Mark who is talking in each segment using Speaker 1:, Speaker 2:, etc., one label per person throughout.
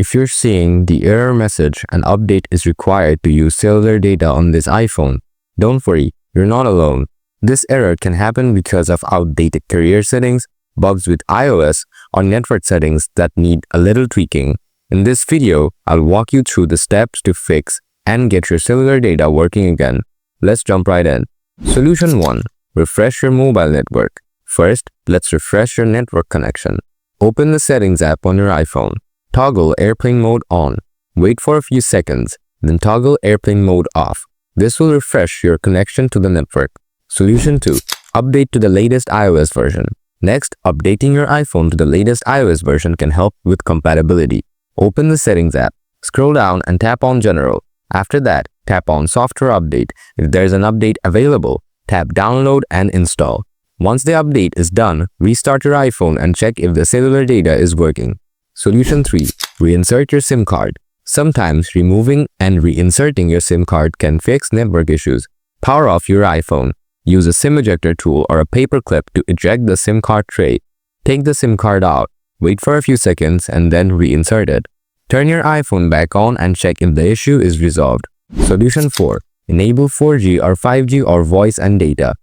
Speaker 1: If you're seeing the error message, an update is required to use cellular data on this iPhone, don't worry, you're not alone. This error can happen because of outdated carrier settings, bugs with iOS, or network settings that need a little tweaking. In this video, I'll walk you through the steps to fix and get your cellular data working again. Let's jump right in. Solution 1. Refresh your mobile network. First, let's refresh your network connection. Open the Settings app on your iPhone. Toggle airplane mode on. Wait for a few seconds, then toggle airplane mode off. This will refresh your connection to the network. Solution 2. Update to the latest iOS version. Next, updating your iPhone to the latest iOS version can help with compatibility. Open the Settings app, scroll down and tap on General. After that, tap on Software Update. If there's an update available, tap Download and Install. Once the update is done, restart your iPhone and check if the cellular data is working. Solution 3. Reinsert your SIM card. Sometimes removing and reinserting your SIM card can fix network issues. Power off your iPhone. Use a SIM ejector tool or a paper clip to eject the SIM card tray. Take the SIM card out, wait for a few seconds and then reinsert it. Turn your iPhone back on and check if the issue is resolved. Solution 4. Enable 4G or 5G or voice and data.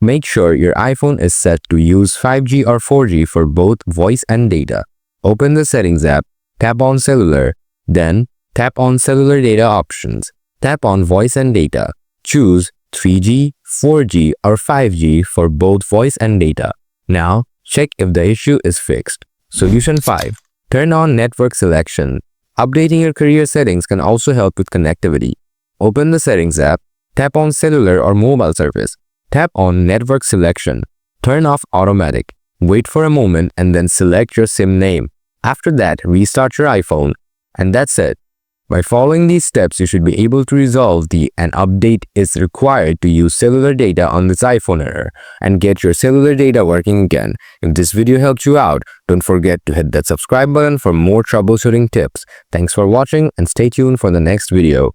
Speaker 1: Make sure your iPhone is set to use 5G or 4G for both voice and data. Open the Settings app, tap on Cellular, then tap on Cellular Data Options. Tap on Voice and Data. Choose 3G, 4G or 5G for both voice and data. Now, check if the issue is fixed. Solution 5. Turn on network selection. Updating your carrier settings can also help with connectivity. Open the Settings app, tap on Cellular or Mobile Service. Tap on Network Selection. Turn off Automatic. Wait for a moment and then select your SIM name. After that, restart your iPhone. And that's it. By following these steps, you should be able to resolve the "an update is required to use cellular data on this iPhone" error and get your cellular data working again. If this video helped you out, don't forget to hit that subscribe button for more troubleshooting tips. Thanks for watching and stay tuned for the next video.